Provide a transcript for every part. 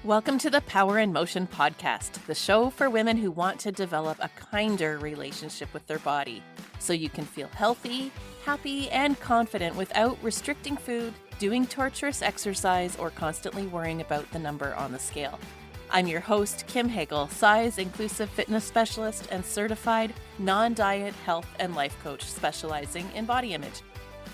Welcome to the Power in Motion podcast, the show for women who want to develop a kinder relationship with their body so you can feel healthy, happy, and confident without restricting food, doing torturous exercise, or constantly worrying about the number on the scale. I'm your host, Kim Hagel, size-inclusive fitness specialist and certified non-diet health and life coach specializing in body image.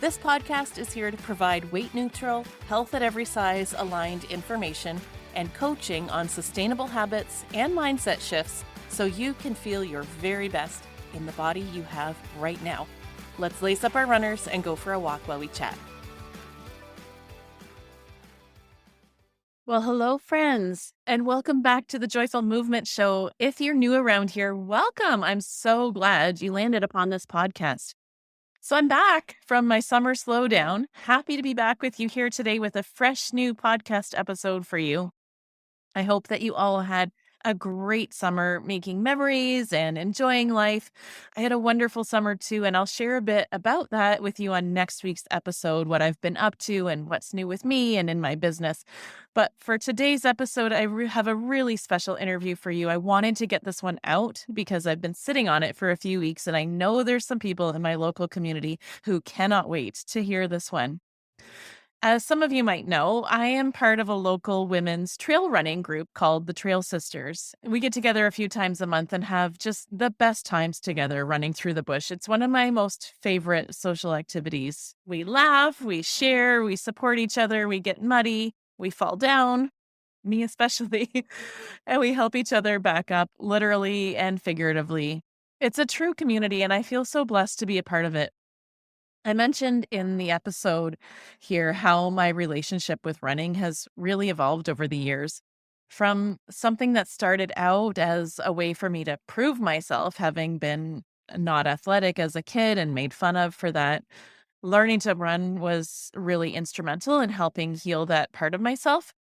This podcast is here to provide weight-neutral, health at every size aligned information and coaching on sustainable habits and mindset shifts so you can feel your very best in the body you have right now. Let's lace up our runners and go for a walk while we chat. Well, hello, friends, and welcome back to the Joyful Movement Show. If you're new around here, welcome. I'm so glad you landed upon this podcast. So I'm back from my summer slowdown. Happy to be back with you here today with a fresh new podcast episode for you. I hope that you all had a great summer making memories and enjoying life. I had a wonderful summer too, and I'll share a bit about that with you on next week's episode, what I've been up to and what's new with me and in my business. But for today's episode, I have a really special interview for you. I wanted to get this one out because I've been sitting on it for a few weeks, and I know there's some people in my local community who cannot wait to hear this one. As some of you might know, I am part of a local women's trail running group called the Trail Sisters. We get together a few times a month and have just the best times together running through the bush. It's one of my most favorite social activities. We laugh, we share, we support each other, we get muddy, we fall down, me especially, and we help each other back up literally and figuratively. It's a true community, and I feel so blessed to be a part of it. I mentioned in the episode here how my relationship with running has really evolved over the years. From something that started out as a way for me to prove myself, having been not athletic as a kid and made fun of for that, learning to run was really instrumental in helping heal that part of myself.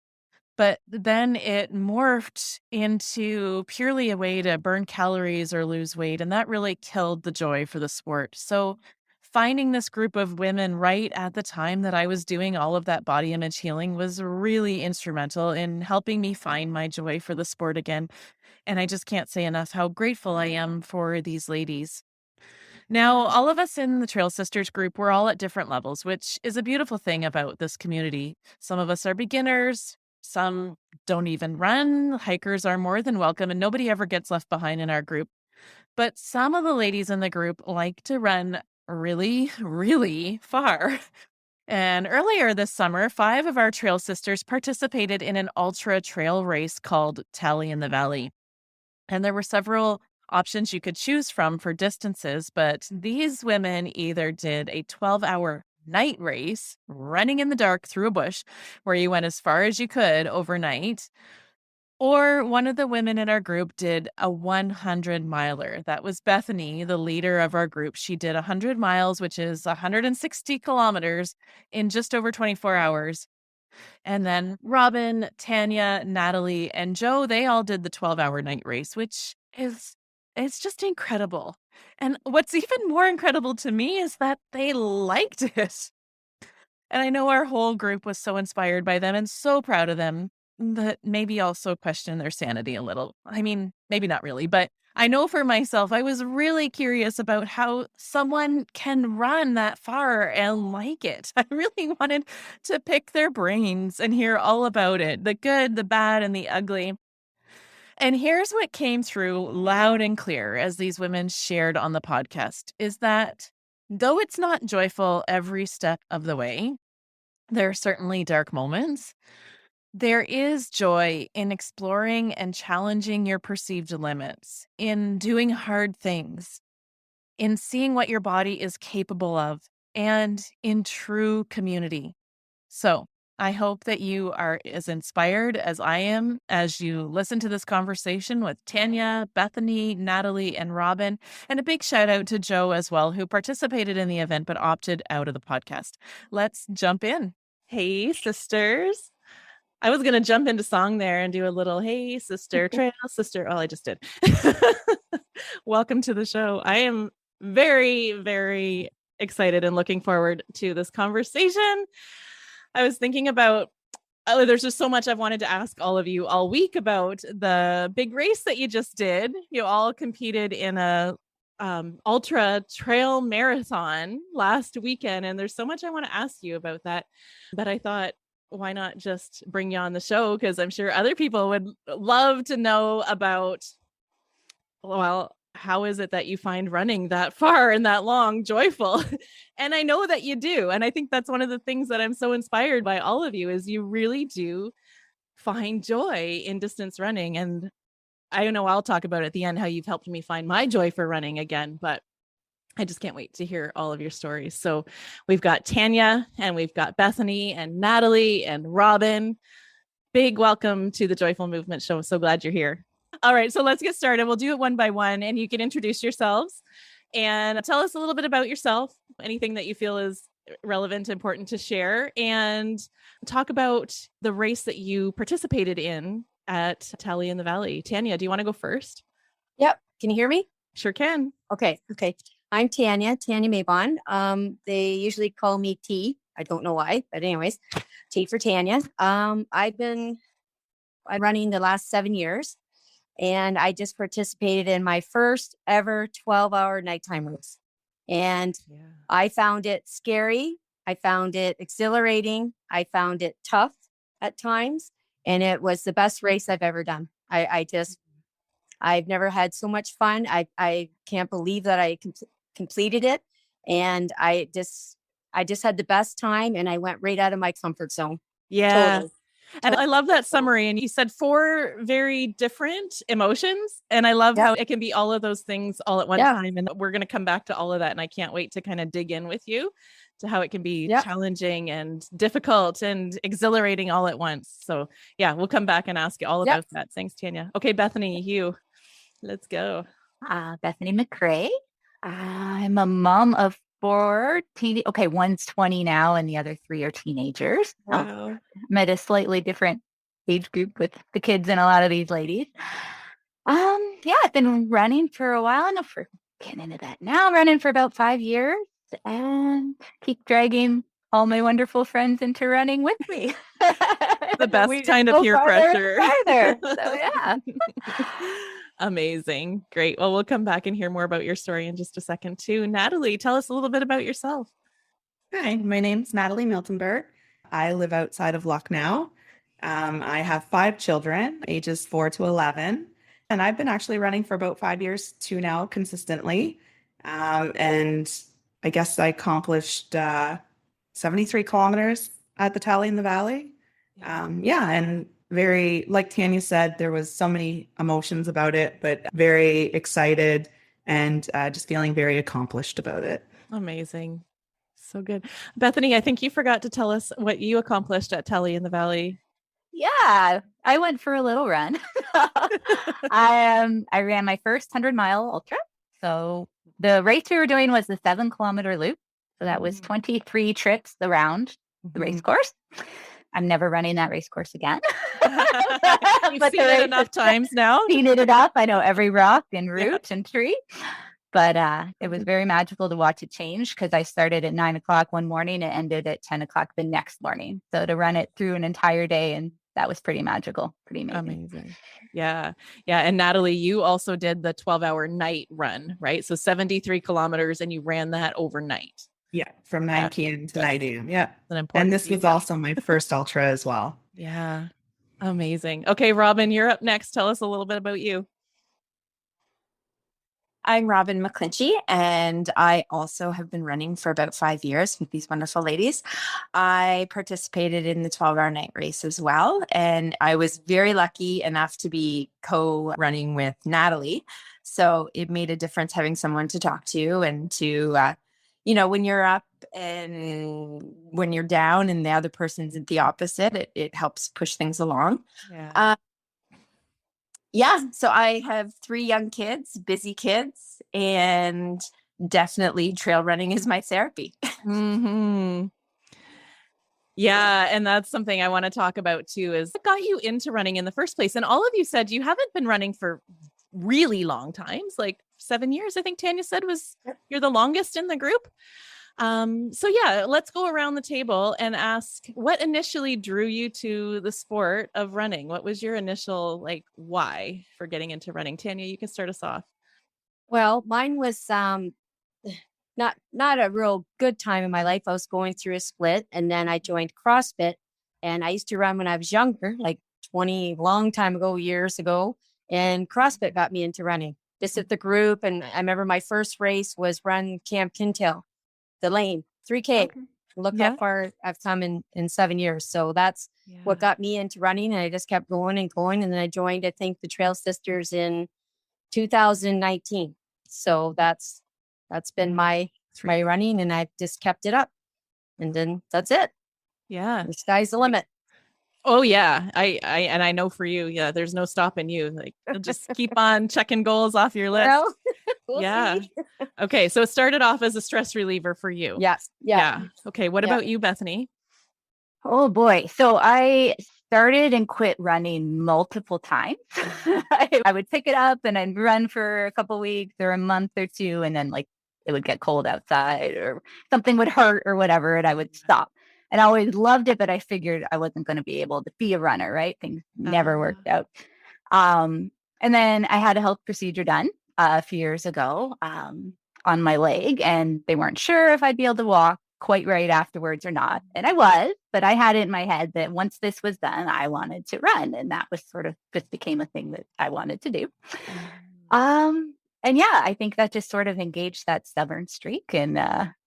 But then it morphed into purely a way to burn calories or lose weight, and that really killed the joy for the sport. So finding this group of women right at the time that I was doing all of that body image healing was really instrumental in helping me find my joy for the sport again. And I just can't say enough how grateful I am for these ladies. Now, all of us in the Trail Sisters group, we're all at different levels, which is a beautiful thing about this community. Some of us are beginners, some don't even run. Hikers are more than welcome, and nobody ever gets left behind in our group. But some of the ladies in the group like to run really, really far. And earlier this summer, 5 of our Trail Sisters participated in an ultra trail race called Tally in the Valley. And there were several options you could choose from for distances, but these women either did a 12-hour night race running in the dark through a bush where you went as far as you could overnight, or one of the women in our group did a 100-miler. That was Bethany, the leader of our group. She did 100 miles, which is 160 kilometers, in just over 24 hours. And then Robin, Tanya, Natalie, and Joe, they all did the 12-hour night race, which is it's just incredible. And what's even more incredible to me is that they liked it. And I know our whole group was so inspired by them and so proud of them, but maybe also question their sanity a little. I mean, maybe not really, but I know for myself, I was really curious about how someone can run that far and like it. I really wanted to pick their brains and hear all about it, the good, the bad, and the ugly. And here's what came through loud and clear as these women shared on the podcast is that though it's not joyful every step of the way, there are certainly dark moments. There is joy in exploring and challenging your perceived limits, in doing hard things, in seeing what your body is capable of, and in true community. So I hope that you are as inspired as I am as you listen to this conversation with Tanya, Bethany, Natalie, and Robin. And a big shout out to Joe as well, who participated in the event but opted out of the podcast. Let's jump in. Hey, sisters. I was going to jump into song there and do a little, hey, sister, trail sister. Oh, I just did. Welcome to the show. I am very, very excited and looking forward to this conversation. I was thinking about there's just so much I've wanted to ask all of you all week about the big race that you just did. You all competed in a ultra trail marathon last weekend, and there's so much I want to ask you about that. But I thought, why not just bring you on the show? Because I'm sure other people would love to know about, well, how is it that you find running that far and that long joyful? And I know that you do. And I think that's one of the things that I'm so inspired by all of you is you really do find joy in distance running. And I know I'll talk about at the end how you've helped me find my joy for running again, but I just can't wait to hear all of your stories. So we've got Tanya and we've got Bethany and Natalie and Robin. Big welcome to the Joyful Movement Show. I'm so glad you're here. All right, so let's get started. We'll do it one by one, and you can introduce yourselves and tell us a little bit about yourself, anything that you feel is relevant, important to share, and talk about the race that you participated in at Tally in the Valley. Tanya, do you want to go first? Yep. Can you hear me? Sure can. Okay. I'm Tanya Mabon. They usually call me T. I don't know why, but anyways, T for Tanya. I'm running the last 7 years. And I just participated in my first ever 12-hour nighttime race. And I found it scary. I found it exhilarating. I found it tough at times. And it was the best race I've ever done. I've never had so much fun. I can't believe that I completed it. And I just had the best time, and I went right out of my comfort zone. Yeah. Totally. And I love that summary. And you said 4 very different emotions. And I love how it can be all of those things all at one time. And we're going to come back to all of that. And I can't wait to kind of dig in with you to how it can be challenging and difficult and exhilarating all at once. So yeah, we'll come back and ask you all about that. Thanks, Tanya. Okay, Bethany, let's go. Bethany McRae. I'm a mom of 4 one's 20 now and the other 3 are teenagers. Wow. I'm at a slightly different age group with the kids and a lot of these ladies. I've been running for a while enough for getting into that now. I'm running for about 5 years and keep dragging all my wonderful friends into running with me. The best kind of peer pressure. So yeah. Amazing. Great. Well, we'll come back and hear more about your story in just a second too. Natalie, tell us a little bit about yourself. Hi, my name's Natalie Miltenberg. I live outside of Lucknow. I have 5 children, ages 4 to 11, and I've been actually running for about 5 years too now consistently. And I guess I accomplished 73 kilometers at the Tally in the Valley. And very, like Tanya said, there was so many emotions about it, but very excited and just feeling very accomplished about it. Amazing. So good. Bethany, I think you forgot to tell us what you accomplished at Tally in the Valley. Yeah, I went for a little run. I ran my first 100-mile ultra. So the race we were doing was the 7-kilometer loop. So that was 23 trips around the race course. I'm never running that race course again. You've seen it enough times now. Seen it enough. I know every rock and root and tree. But it was very magical to watch it change because I started at 9 o'clock one morning and ended at 10 o'clock the next morning. So to run it through an entire day, and that was pretty magical, pretty amazing. Yeah. And Natalie, you also did the 12-hour night run, right? So 73 kilometers and you ran that overnight. Yeah, from 9 p.m. to 9 a.m. Yeah. And this was also my first ultra as well. Yeah. Amazing. Okay, Robin, you're up next. Tell us a little bit about you. I'm Robin McClinchy, and I also have been running for about 5 years with these wonderful ladies. I participated in the 12-hour night race as well, and I was very lucky enough to be co-running with Natalie. So it made a difference having someone to talk to and to, when you're up and when you're down and the other person's at the opposite, it helps push things along. So I have 3 young kids, busy kids, and definitely trail running is my therapy. Mm-hmm. Yeah. And that's something I want to talk about too, is what got you into running in the first place? And all of you said you haven't been running for really long times, like 7 years, I think Tanya said you're the longest in the group. So yeah, let's go around the table and ask what initially drew you to the sport of running? What was your initial why for getting into running? Tanya, you can start us off. Well, mine was not a real good time in my life. I was going through a split, and then I joined CrossFit, and I used to run when I was younger, like 20 long time ago, years ago, and CrossFit got me into running. Just at the group, and I remember my first race was run Camp Kintail, the lane, 3K. Okay. Look Yeah. how far I've come in 7 years. So that's what got me into running, and I just kept going and going, and then I joined, I think, the Trail Sisters in 2019. So that's been my running, and I've just kept it up, and then that's it. Yeah. The sky's the limit. Oh yeah. I know for you, yeah, there's no stopping you. Like you'll just keep on checking goals off your list. Well, we'll Yeah. see. Okay. So it started off as a stress reliever for you. Yes. Yeah. Okay. What Yeah. about you, Bethany? Oh boy. So I started and quit running multiple times. I would pick it up and I'd run for a couple weeks or a month or two, and then it would get cold outside or something would hurt or whatever, and I would stop. And I always loved it, but I figured I wasn't going to be able to be a runner, right? Things never worked out. And then I had a health procedure done a few years ago on my leg, and they weren't sure if I'd be able to walk quite right afterwards or not. And I was, but I had it in my head that once this was done, I wanted to run. And that was sort of just became a thing that I wanted to do. And yeah, I think that just sort of engaged that stubborn streak and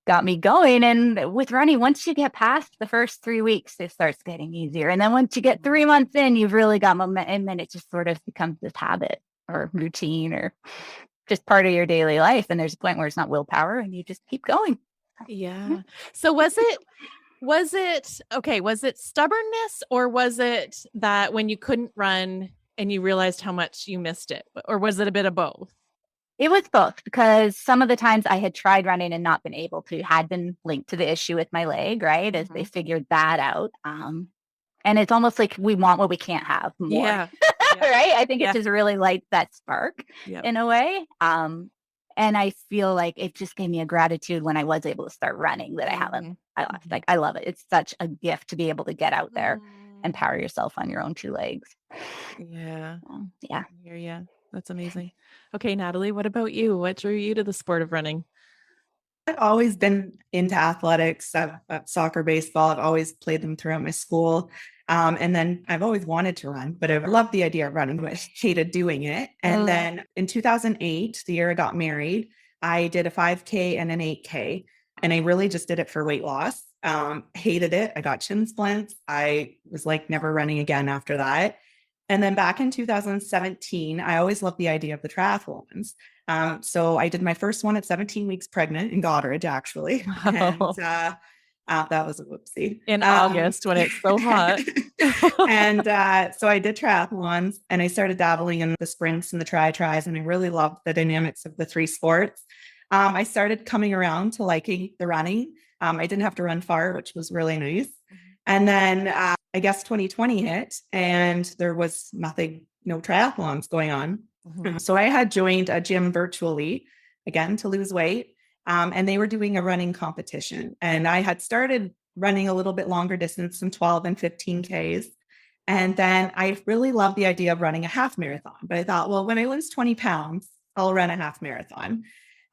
got me going. And with running, once you get past the first 3 weeks, it starts getting easier. And then once you get 3 months in, you've really got momentum, and it just sort of becomes this habit or routine or just part of your daily life. And there's a point where it's not willpower and you just keep going. Yeah. So was it stubbornness, or was it that when you couldn't run and you realized how much you missed it, or was it a bit of both? It was both, because some of the times I had tried running and not been able to had been linked to the issue with my leg, right? As they figured that out. And it's almost like we want what we can't have more. Yeah. Right? I think it just really lights that spark in a way. And I feel like it just gave me a gratitude when I was able to start running that I haven't. I love it. It's such a gift to be able to get out there and power yourself on your own 2 legs. Yeah. Yeah. Yeah. That's amazing. Okay, Natalie, what about you? What drew you to the sport of running? I've always been into athletics. I've soccer, baseball. I've always played them throughout my school. And then I've always wanted to run, but I loved the idea of running, but hated doing it. And then in 2008, the year I got married, I did a 5K and an 8K. And I really just did it for weight loss. Hated it. I got shin splints. I was like never running again after that. And then back in 2017, I always loved the idea of the triathlons. So I did my first one at 17 weeks pregnant in Goderich, actually. And that was a whoopsie. In August when it's so hot. And so I did triathlons, and I started dabbling in the sprints and the tries, and I really loved the dynamics of the 3 sports. I started coming around to liking the running. I didn't have to run far, which was really nice. And then I guess 2020 hit, and there was no triathlons going on. So I had joined a gym virtually, again, to lose weight. And they were doing a running competition. And I had started running a little bit longer distance, some 12 and 15 Ks. And then I really loved the idea of running a half marathon. But I thought, well, when I lose 20 pounds, I'll run a half marathon.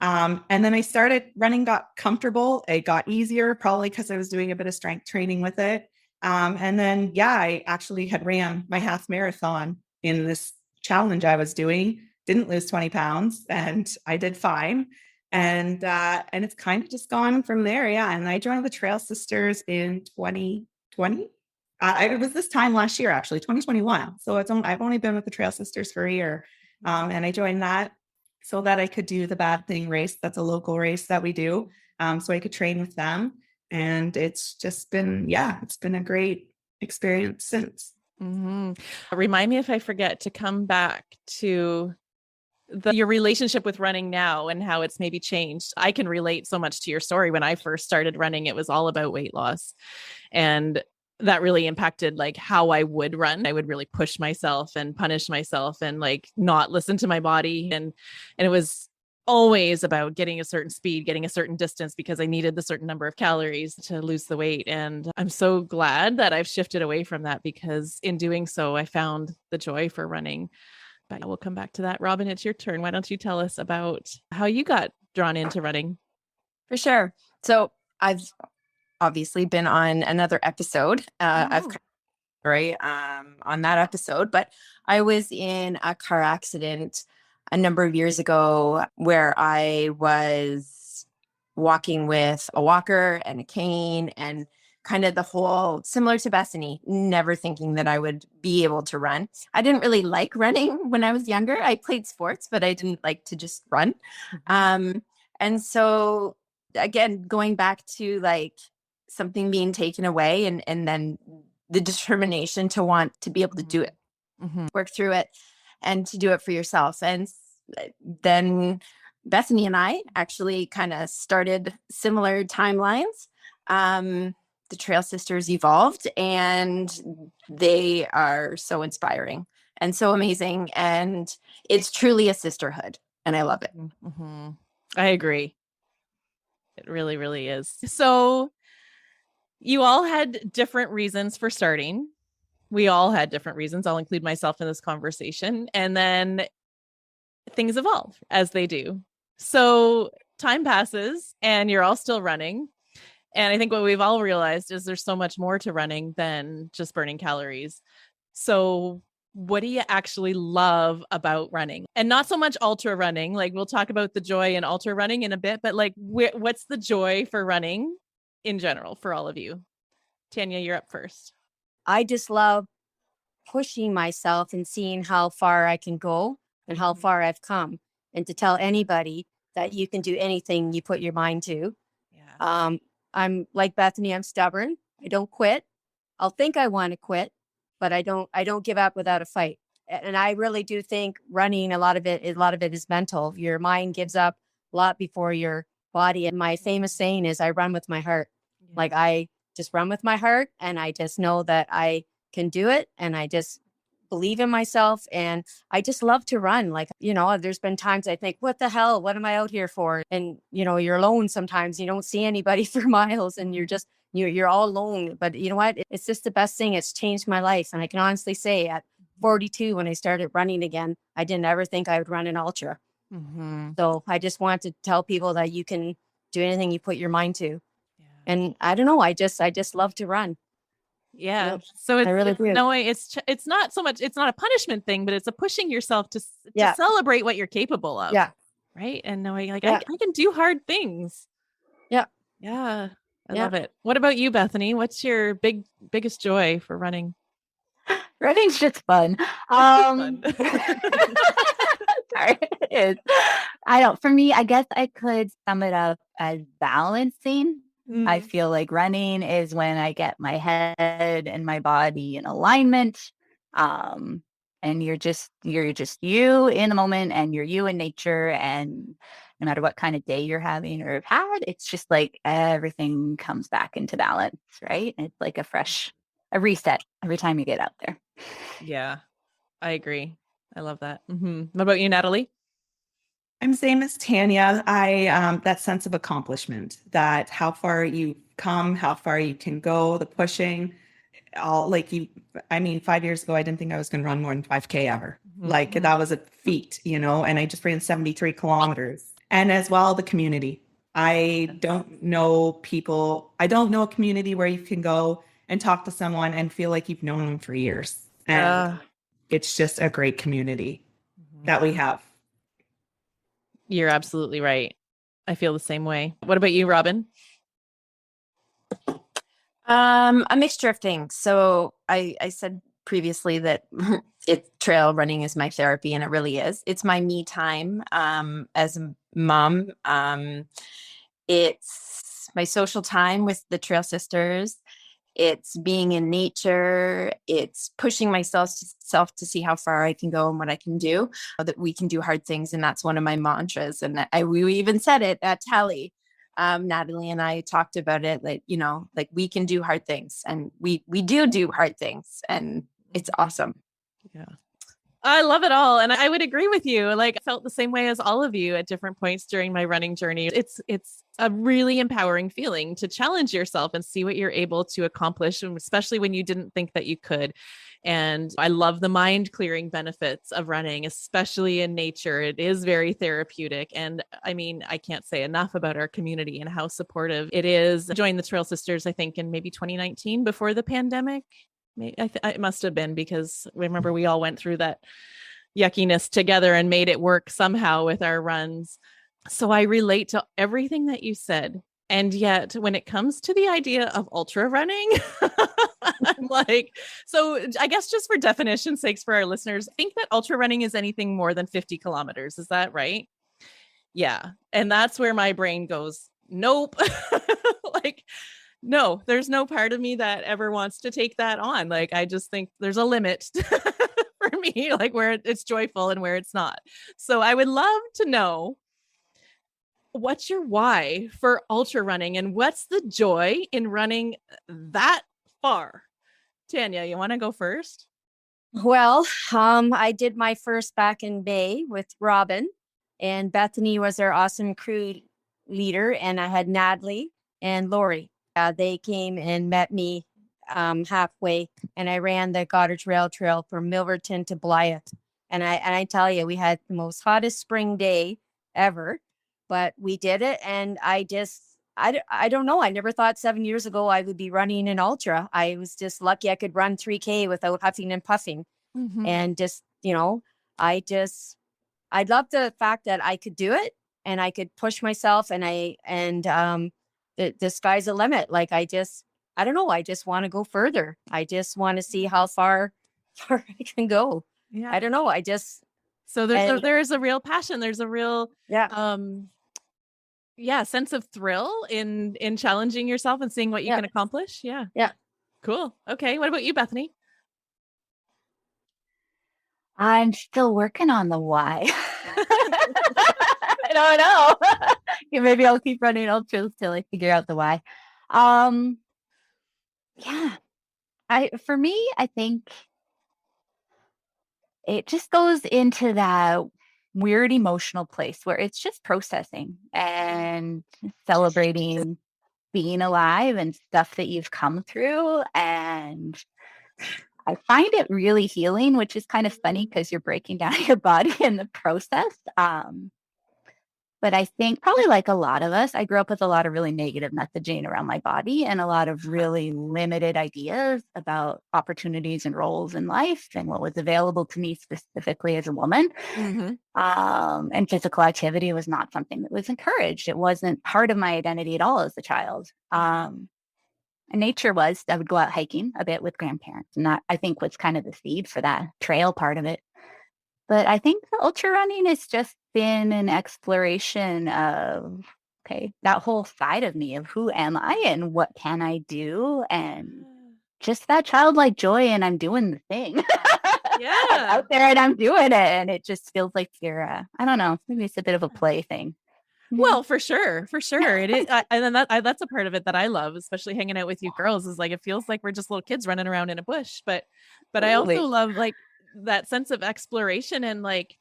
And then I started running, got comfortable. It got easier, probably because I was doing a bit of strength training with it. And then, I actually had ran my half marathon in this challenge I was doing, didn't lose 20 pounds, and I did fine. And it's kind of just gone from there. Yeah. And I joined the Trail Sisters in 2020. It was this time last year, actually, 2021. So I've only been with the Trail Sisters for a year. And I joined that so that I could do the Bad Thing race. That's a local race that we do. So I could train with them. And it's just been, it's been a great experience since. Remind me if I forget to come back to your relationship with running now and how it's maybe changed. I can relate so much to your story. When I first started running, it was all about weight loss. And that really impacted how I would run. I would really push myself and punish myself and not listen to my body. And it was always about getting a certain speed, getting a certain distance because I needed the certain number of calories to lose the weight. And I'm so glad that I've shifted away from that because in doing so, I found the joy for running. But we'll come back to that. Robin, it's your turn. Why don't you tell us about how you got drawn into running? For sure. So I've obviously been on another episode. I've right on that episode, but I was in a car accident a number of years ago where I was walking with a walker and a cane and kind of the whole similar to Bethany, never thinking that I would be able to run. I didn't really like running when I was younger. I played sports, but I didn't like to just run. And so again, going back to like something being taken away and then the determination to want to be able to do it, work through it and to do it for yourself. And then Bethany and I actually kind of started similar timelines. The Trail Sisters evolved and they are so inspiring and so amazing. And it's truly a sisterhood and I love it. I agree. It really, really is. So you all had different reasons for starting. We all had different reasons. I'll include myself in this conversation. And then things evolve as they do. So time passes and you're all still running. And I think what we've all realized is there's so much more to running than just burning calories. So what do you actually love about running? And not so much ultra running. Like we'll talk about the joy in ultra running in a bit, but like what's the joy for running in general for all of you? Tanya, you're up first. I just love pushing myself and seeing how far I can go and how far I've come, and to tell anybody that you can do anything you put your mind to. Yeah. I'm like Bethany, I'm stubborn. I don't quit. I'll think I want to quit, but I don't give up without a fight. And I really do think running, a lot of it is mental. Your mind gives up a lot before your body. And my famous saying is I run with my heart. Yeah. Like I just run with my heart and I just know that I can do it. And I just believe in myself and I just love to run. Like, there's been times I think, what the hell, what am I out here for? And, you're alone sometimes, you don't see anybody for miles and you're all alone. But you know what? It's just the best thing. It's changed my life. And I can honestly say at 42, when I started running again, I didn't ever think I would run an ultra. So I just want to tell people that you can do anything you put your mind to. Yeah. And I don't know, I just love to run. Yeah. Yep. So it's, really it's not so much, it's not a punishment thing, but it's a pushing yourself to celebrate what you're capable of. Yeah. Right. And knowing like, I can do hard things. Yeah. Yeah. I love it. What about you, Bethany? What's your biggest joy for running? Running's just fun. Fun. Sorry, it is. For me, I guess I could sum it up as balancing. I feel like running is when I get my head and my body in alignment. And you're just you in the moment and you're you in nature. And no matter what kind of day you're having or have had, it's just like everything comes back into balance, right? It's like a reset every time you get out there. Yeah, I agree. I love that. What about you, Natalie? I'm same as Tanya. That sense of accomplishment, that how far you come, how far you can go, the pushing, 5 years ago, I didn't think I was going to run more than 5K ever. Like that was a feat, and I just ran 73 kilometers. And as well, the community. I don't know a community where you can go and talk to someone and feel like you've known them for years. And it's just a great community that we have. You're absolutely right. I feel the same way. What about you, Robin? A mixture of things. So I said previously that trail running is my therapy, and it really is. It's my me time. As a mom, it's my social time with the Trail Sisters. It's being in nature. It's pushing myself to see how far I can go and what I can do, that we can do hard things. And that's one of my mantras. And we even said it at Tally. Natalie and I talked about it, like we can do hard things, and we do hard things, and it's awesome. Yeah. I love it all. And I would agree with you. Like I felt the same way as all of you at different points during my running journey. It's a really empowering feeling to challenge yourself and see what you're able to accomplish, especially when you didn't think that you could. And I love the mind clearing benefits of running, especially in nature. It is very therapeutic. And I mean, I can't say enough about our community and how supportive it is. I joined the Trail Sisters, I think, in maybe 2019 before the pandemic. It must have been, because remember we all went through that yuckiness together and made it work somehow with our runs. So I relate to everything that you said. And yet when it comes to the idea of ultra running, I'm like, so I guess just for definition's sakes for our listeners, I think that ultra running is anything more than 50 kilometers. Is that right? Yeah. And that's where my brain goes, nope. Like, no, there's no part of me that ever wants to take that on. Like, I just think there's a limit for me, like where it's joyful and where it's not. So I would love to know, what's your why for ultra running and what's the joy in running that far? Tanya, you want to go first? Well, I did my first back in May with Robin, and Bethany was our awesome crew leader, and I had Natalie and Lori. They came and met me halfway, and I ran the Goddard Rail Trail from Milverton to Blythe. And I tell you, we had the most hottest spring day ever, but we did it. And I don't know. I never thought 7 years ago I would be running an ultra. I was just lucky I could run 3K without huffing and puffing. Mm-hmm. And just, I love the fact that I could do it and I could push myself, and the sky's the limit. Like I don't know. I just want to go further. I just want to see how far I can go. Yeah. I don't know. So there's a real passion. There's a real, sense of thrill in challenging yourself and seeing what you can accomplish. Yeah. Yeah. Cool. Okay. What about you, Bethany? I'm still working on the why. I don't know. Maybe I'll keep running ultras till I figure out the why. For me, I think it just goes into that weird emotional place where it's just processing and celebrating being alive and stuff that you've come through. And I find it really healing, which is kind of funny because you're breaking down your body in the process. But I think probably like a lot of us, I grew up with a lot of really negative messaging around my body and a lot of really limited ideas about opportunities and roles in life and what was available to me specifically as a woman. Mm-hmm. And physical activity was not something that was encouraged. It wasn't part of my identity at all as a child. And nature was, I would go out hiking a bit with grandparents. And that, I think, was kind of the seed for that trail part of it. But I think the ultra running has just been an exploration of, that whole side of me of who am I and what can I do? And just that childlike joy, and I'm doing the thing. Yeah. I'm out there and I'm doing it. And it just feels like you're, I don't know, maybe it's a bit of a play thing. Well, for sure. It is. And then that's a part of it that I love, especially hanging out with you girls, is like, it feels like we're just little kids running around in a bush. But I also love like that sense of exploration and like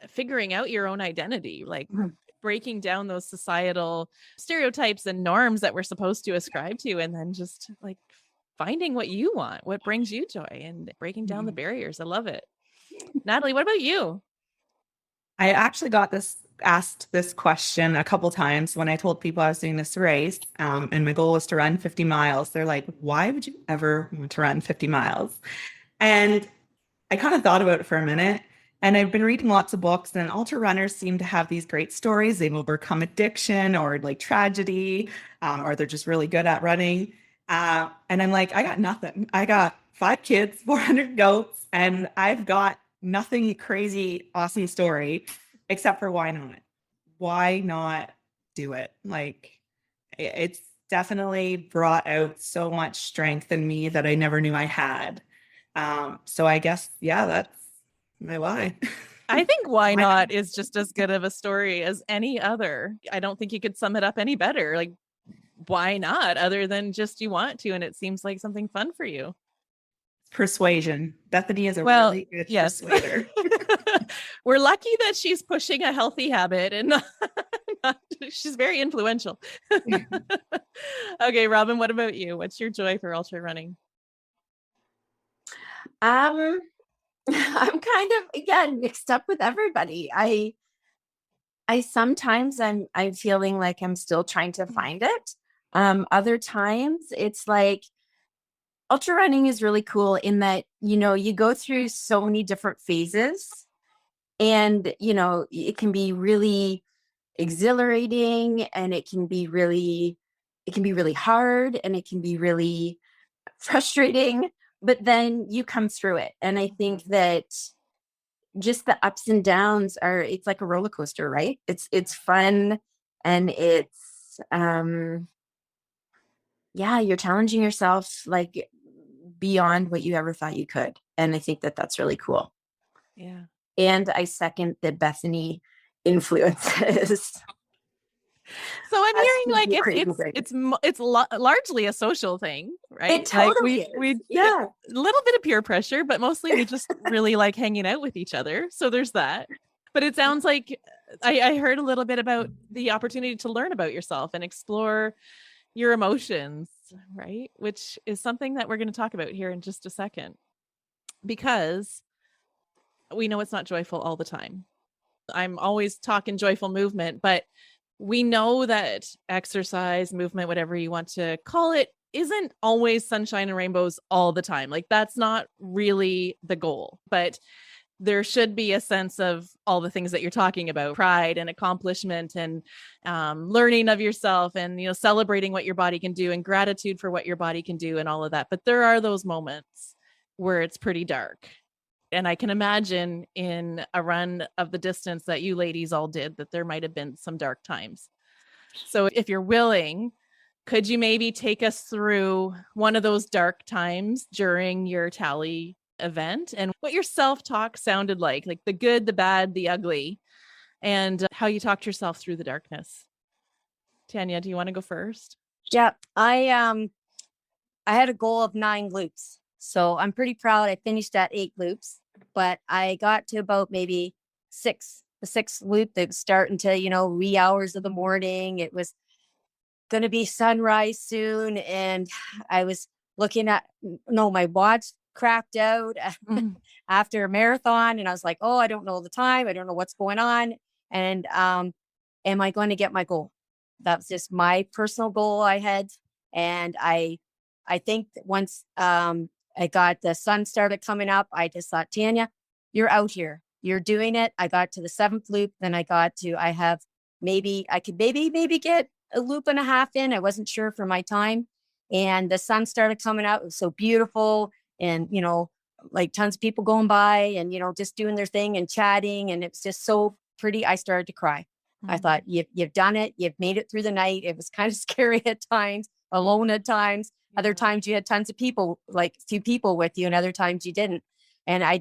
figuring out your own identity, like breaking down those societal stereotypes and norms that we're supposed to ascribe to, and then just like finding what you want, what brings you joy, and breaking down the barriers. I love it. Natalie, what about you? I actually got asked this question a couple times when I told people I was doing this race, and my goal was to run 50 miles. They're like, why would you ever want to run 50 miles? And I kind of thought about it for a minute, and I've been reading lots of books, and ultra runners seem to have these great stories. They've overcome addiction or like tragedy, or they're just really good at running. And I'm like, I got nothing. I got 5 kids, 400 goats, and I've got nothing crazy, awesome story, except for why not? Why not do it? Like, it's definitely brought out so much strength in me that I never knew I had. So I guess, that's my why. I think why not is just as good of a story as any other. I don't think you could sum it up any better. Like, why not, other than just you want to, and it seems like something fun for you. Persuasion. Bethany is a Well, really good yes. persuader. We're lucky that she's pushing a healthy habit and she's very influential. Okay, Robin, what about you? What's your joy for ultra running? I'm kind of again mixed up with everybody. I sometimes I'm feeling like I'm still trying to find it. Other times it's like ultra running is really cool in that, you go through so many different phases, and, it can be really exhilarating, and it can be really hard, and it can be really frustrating, but then you come through it. And I think that just the ups and downs it's like a roller coaster, right? It's fun, and you're challenging yourself like beyond what you ever thought you could. And I think that that's really cool. Yeah. And I second the Bethany influences. So I'm That's hearing like the crazy it's largely a social thing, right? It totally like is. Yeah. a little bit of peer pressure, but mostly we just really like hanging out with each other. So there's that. But it sounds like I heard a little bit about the opportunity to learn about yourself and explore your emotions, right? Which is something that we're going to talk about here in just a second, because we know it's not joyful all the time. I'm always talking joyful movement, but we know that exercise, movement, whatever you want to call it, isn't always sunshine and rainbows all the time. Like that's not really the goal, but there should be a sense of all the things that you're talking about, pride and accomplishment and learning of yourself and, celebrating what your body can do and gratitude for what your body can do and all of that. But there are those moments where it's pretty dark. And I can imagine in a run of the distance that you ladies all did, that there might have been some dark times. So if you're willing, could you maybe take us through one of those dark times during your tally event and what your self-talk sounded like the good, the bad, the ugly, and how you talked yourself through the darkness? Tanya, do you want to go first? Yeah. I had a goal of 9 loops. So I'm pretty proud. I finished at 8 loops, but I got to about maybe 6. The 6th loop that would start until, wee hours of the morning. It was going to be sunrise soon. And I was looking at, my watch cracked out after a marathon. And I was like, oh, I don't know the time. I don't know what's going on. And am I going to get my goal? That was just my personal goal I had. And I think that once I got the sun started coming up, I just thought, Tanya, you're out here. You're doing it. I got to the 7th loop. Then I could maybe get a loop and a half in. I wasn't sure for my time. And the sun started coming out. It was so beautiful. And, like tons of people going by and, just doing their thing and chatting. And it was just so pretty. I started to cry. I thought, you've done it. You've made it through the night. It was kind of scary at times, alone at times. Other times you had tons of people, like a few people with you, and other times you didn't. And I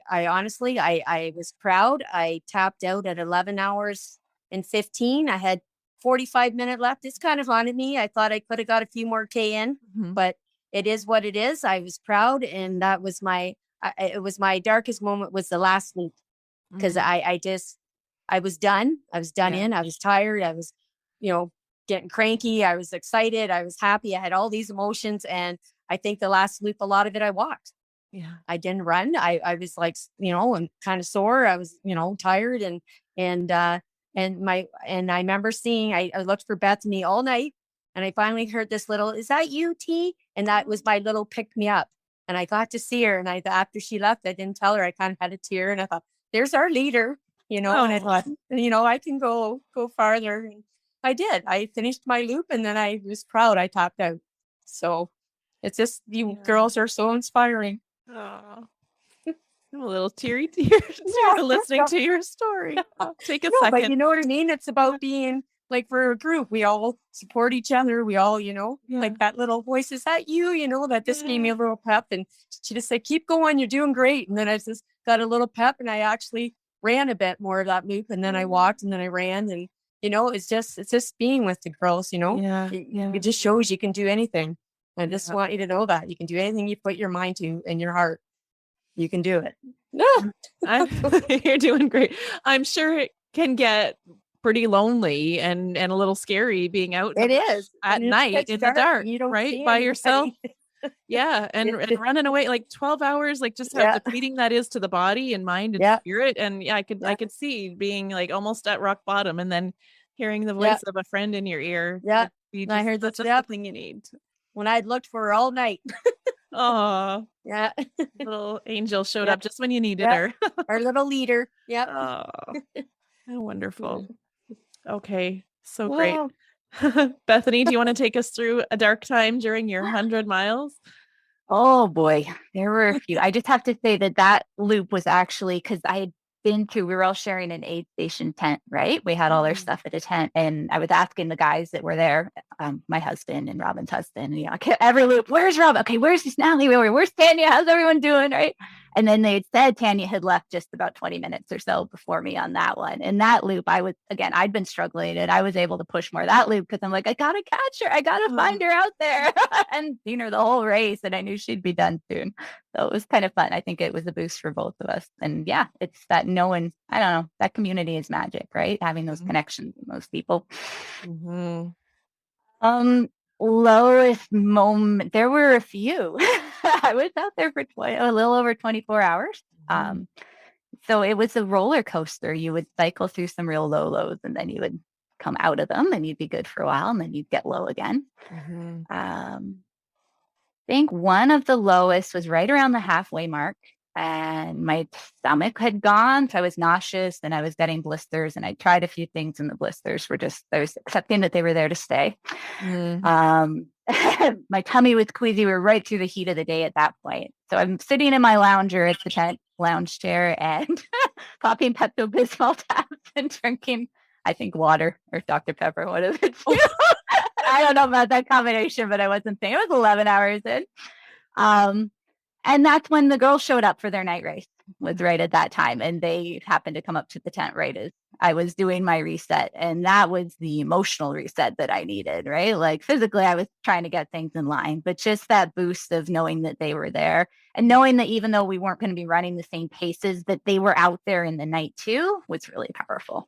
honestly, I was proud. I tapped out at 11 hours and 15. I had 45 minutes left. It's kind of on me. I thought I could have got a few more K in, but it is what it is. I was proud. And that was it was my darkest moment was the last loop, because I was done. I was done in. I was tired. I was, getting cranky. I was excited. I was happy. I had all these emotions. And I think the last loop, a lot of it, I walked. Yeah. I didn't run. I was like, and kind of sore. I was, tired. And I remember I looked for Bethany all night, and I finally heard this little, is that you, T? And that was my little pick me up. And I got to see her. And after she left, I didn't tell her. I kind of had a tear, and I thought, there's our leader, and I thought, I can go farther. And I did. I finished my loop, and then I was proud. I topped out. So it's just, you girls are so inspiring. Oh, I'm a little teary listening to your story. Take a second. But you know what I mean? It's about being like, we're a group. We all support each other. We all, like that little voice, is that you? That just gave me a little pep. And she just said, keep going. You're doing great. And then I just got a little pep, and I actually ran a bit more of that loop. And then I walked, and then I ran. And, it's just being with the girls, It just shows you can do anything. I just want you to know that you can do anything you put your mind to and your heart. You can do it. No, You're doing great. I'm sure it can get pretty lonely and a little scary being out in it the bush is at And it's night pitch in the dark, and you don't right? see By anybody. yourself. Yeah. And running away like 12 hours, like just how Yeah. depleting that is to the body and mind and Yeah. spirit. And yeah, I could see being like almost at rock bottom and then hearing the voice of a friend in your ear. Yeah. Would be And I heard that's just the thing you need. when I'd looked for her all night. Oh, Yeah. little angel showed Yeah. up just when you needed Yeah. her. Our little leader. Yep. Oh, how wonderful. Okay. So great. Well, Bethany, do you want to take us through a dark time during your 100 miles? Oh boy, there were a few. I just have to say that loop was actually because I had been through, we were all sharing an aid station tent, right? We had all our stuff at a tent, and I was asking the guys that were there, my husband and Robin's husband, every loop, where's Robin? Okay, where's Natalie? Where's Tanya? How's everyone doing? Right. And then they had said Tanya had left just about 20 minutes or so before me on that one. And that loop, I'd been struggling and I was able to push more that loop because I'm like, I got to catch her. I got to find her out there and seen her the whole race. And I knew she'd be done soon. So it was kind of fun. I think it was a boost for both of us. And yeah, it's that knowing, I don't know, that community is magic, right? Having those connections with those people. Lowest moment, there were a few. I was out there for a little over 24 hours. So it was a roller coaster. You would cycle through some real lows and then you would come out of them and you'd be good for a while and then you'd get low again. I think one of the lowest was right around the halfway mark and my stomach had gone. So I was nauseous and I was getting blisters and I tried a few things and the blisters were I was accepting that they were there to stay. My tummy was queasy. We were right through the heat of the day at that point. So I'm sitting in my lounger at the tent lounge chair and popping Pepto-Bismol tabs and drinking, I think, water or Dr. Pepper, one of the two. I don't know about that combination, but I wasn't thinking. It was 11 hours in. And that's when the girls showed up for their night race, was right at that time. And they happened to come up to the tent right as I was doing my reset. And that was the emotional reset that I needed, right? Like physically, I was trying to get things in line, but just that boost of knowing that they were there and knowing that even though we weren't going to be running the same paces, that they were out there in the night too was really powerful.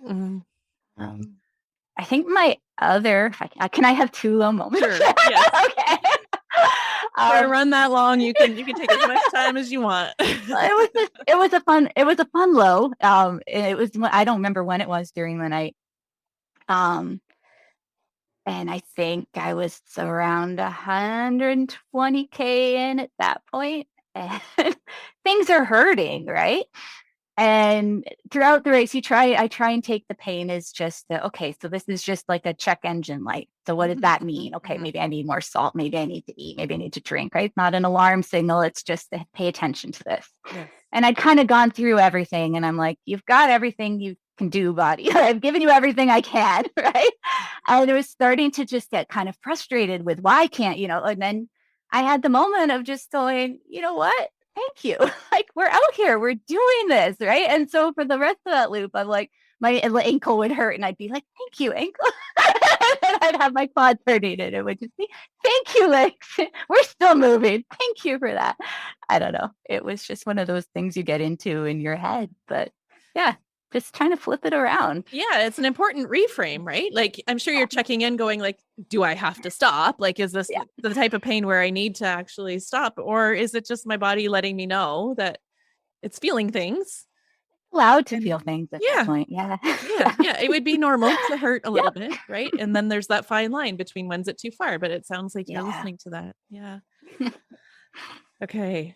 I think my other, can I have two low moments? Sure. Yes. Okay. Run that long, you can take as much time as you want. it was a fun low. It was, I don't remember when it was during the night. And I think I was around 120K in at that point, and things are hurting, right? And throughout the race, I try and take the pain as just okay, so this is just like a check engine light. So what does that mean? Okay, maybe I need more salt. Maybe I need to eat. Maybe I need to drink, right? It's not an alarm signal. It's just to pay attention to this. Yes. And I'd kind of gone through everything and I'm like, you've got everything you can do, body. I've given you everything I can, right? And it was starting to just get kind of frustrated with why I can't, and then I had the moment of just going, you know what? Thank you. Like, we're out here, we're doing this, right? And so for the rest of that loop, I'm like, my ankle would hurt and I'd be like, thank you, ankle. And I'd have my quad herniated and it would just be, thank you, legs. We're still moving. Thank you for that. I don't know. It was just one of those things you get into in your head. But yeah, just trying to flip it around. Yeah, it's an important reframe, right? Like, I'm sure you're checking in going like, do I have to stop? Like, is this the type of pain where I need to actually stop? Or is it just my body letting me know that it's feeling things? Allowed to feel things at that point. Yeah. Yeah. It would be normal to hurt a little bit, right? And then there's that fine line between when's it too far, but it sounds like you're listening to that. Yeah. Okay.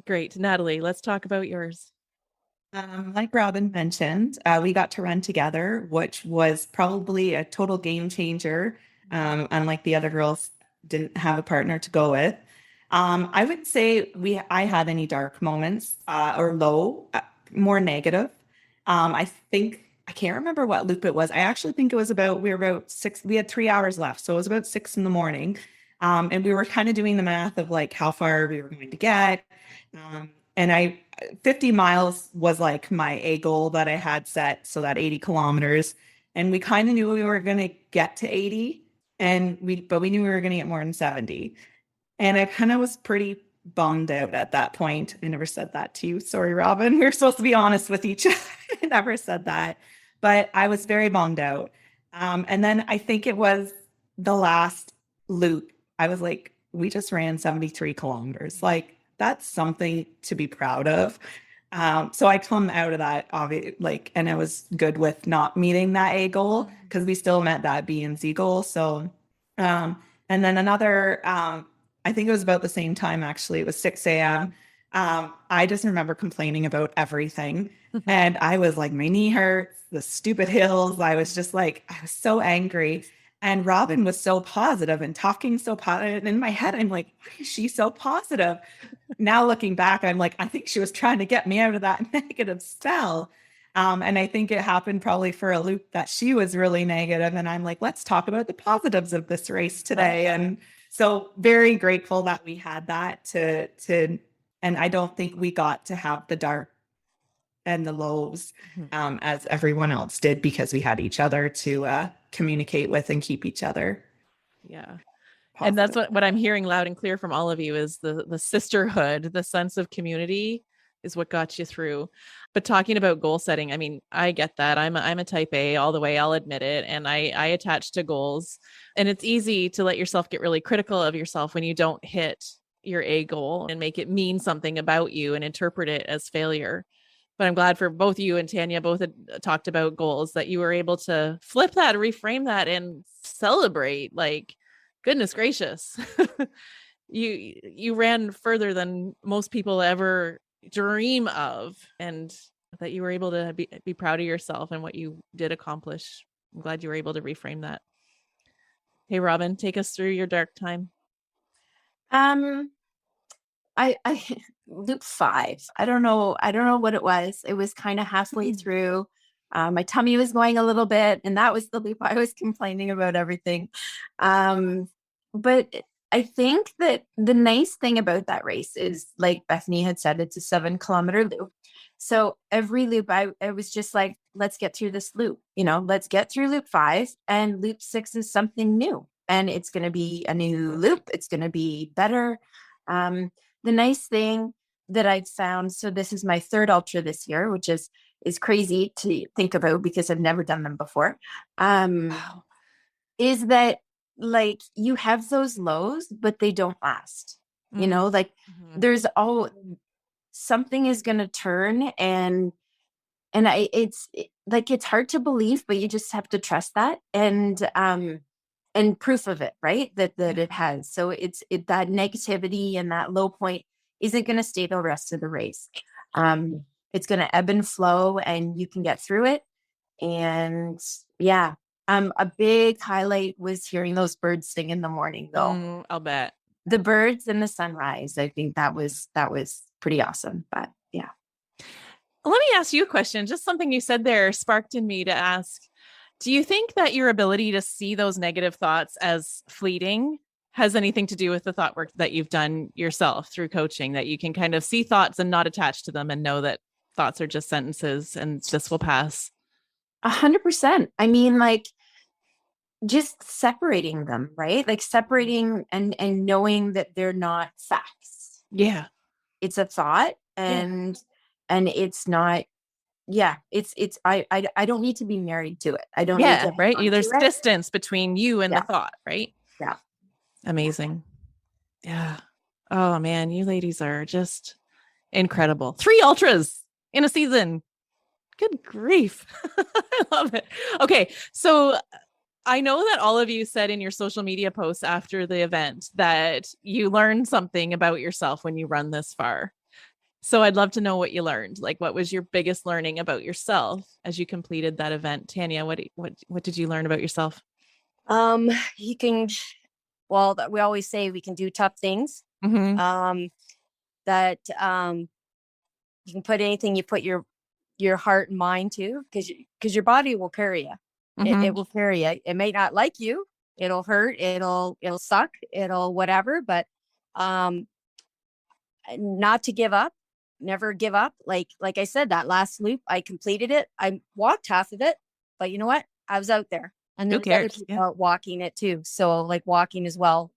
Great. Natalie, let's talk about yours. Like Robin mentioned, we got to run together, which was probably a total game changer. Unlike the other girls, didn't have a partner to go with. I would say I had any dark moments or low, more negative. I can't remember what loop it was. I actually think it was we were about 6. We had 3 hours left, so it was about 6 a.m. And we were kind of doing the math of like how far we were going to get. And 50 miles was like my A goal that I had set. So that 80 kilometers. And we kind of knew we were going to get to 80. but we knew we were going to get more than 70. And I kind of was pretty bummed out at that point. I never said that to you. Sorry, Robin. We were supposed to be honest with each other. I never said that, but I was very bummed out. And then I think it was the last loop. I was like, we just ran 73 kilometers. Like, that's something to be proud of. So I come out of that, and I was good with not meeting that A goal because we still met that B and Z goal. So, and then another, I think it was about the same time, actually. It was 6 a.m. I just remember complaining about everything. And I was like, my knee hurts, the stupid hills. I was just like, I was so angry. And Robin was so positive and talking so positive. And in my head, I'm like, why is she so positive? Now looking back, I'm like, I think she was trying to get me out of that negative spell. And I think it happened probably for a loop that she was really negative. And I'm like, let's talk about the positives of this race today. And so very grateful that we had that and I don't think we got to have the dark and the lows as everyone else did because we had each other to communicate with and keep each other. Yeah. Positive. And that's what I'm hearing loud and clear from all of you is the sisterhood, the sense of community is what got you through. But talking about goal setting, I mean, I get that. I'm a type A all the way, I'll admit it. And I attach to goals. And it's easy to let yourself get really critical of yourself when you don't hit your A goal and make it mean something about you and interpret it as failure. But I'm glad for both you and Tanya both had talked about goals that you were able to flip that, reframe that, and celebrate. Like, goodness gracious, you ran further than most people ever dream of, and that you were able to be proud of yourself and what you did accomplish. I'm glad you were able to reframe that. Hey, Robin, take us through your dark time. I loop 5. I don't know what it was. It was kind of halfway through. My tummy was going a little bit, and that was the loop I was complaining about everything. But I think that the nice thing about that race is, like Bethany had said, it's a 7-kilometer loop. So every loop, I was just like, let's get through this loop. Let's get through loop 5, and loop 6 is something new, and it's going to be a new loop. It's going to be better. The nice thing that I've found, so this is my 3rd ultra this year, which is crazy to think about because I've never done them before. Is that, like, you have those lows, but they don't last. There's something is going to turn, and it's hard to believe, but you just have to trust that and proof of it, right? That it has. So that negativity and that low point isn't going to stay the rest of the race. It's going to ebb and flow, and you can get through it. And yeah, a big highlight was hearing those birds sing in the morning, though. I'll bet. The birds and the sunrise. I think that was pretty awesome. But yeah. Let me ask you a question. Just something you said there sparked in me to ask. Do you think that your ability to see those negative thoughts as fleeting has anything to do with the thought work that you've done yourself through coaching, that you can kind of see thoughts and not attach to them and know that thoughts are just sentences and this will pass? 100%. I mean, like, just separating them, right? Like separating and knowing that they're not facts. Yeah. It's a thought, and it's not. Yeah, I don't need to be married to it. I don't need to. Right. There's distance between you and the thought, right? Yeah. Amazing. Yeah. Oh man, you ladies are just incredible. 3 ultras in a season. Good grief. I love it. Okay. So I know that all of you said in your social media posts after the event that you learned something about yourself when you run this far. So I'd love to know what you learned. Like, what was your biggest learning about yourself as you completed that event? Tanya, what did you learn about yourself? We always say we can do tough things. Mm-hmm. That you can put anything you put your heart and mind to, because your body will carry you. Mm-hmm. It will carry you. It may not like you. It'll hurt. It'll suck. It'll whatever. But not to give up. Never give up. Like I said, that last loop, I completed it. I walked half of it, but you know what? I was out there. And Who then there's other cares? people Yeah. out walking it too. So like walking as well.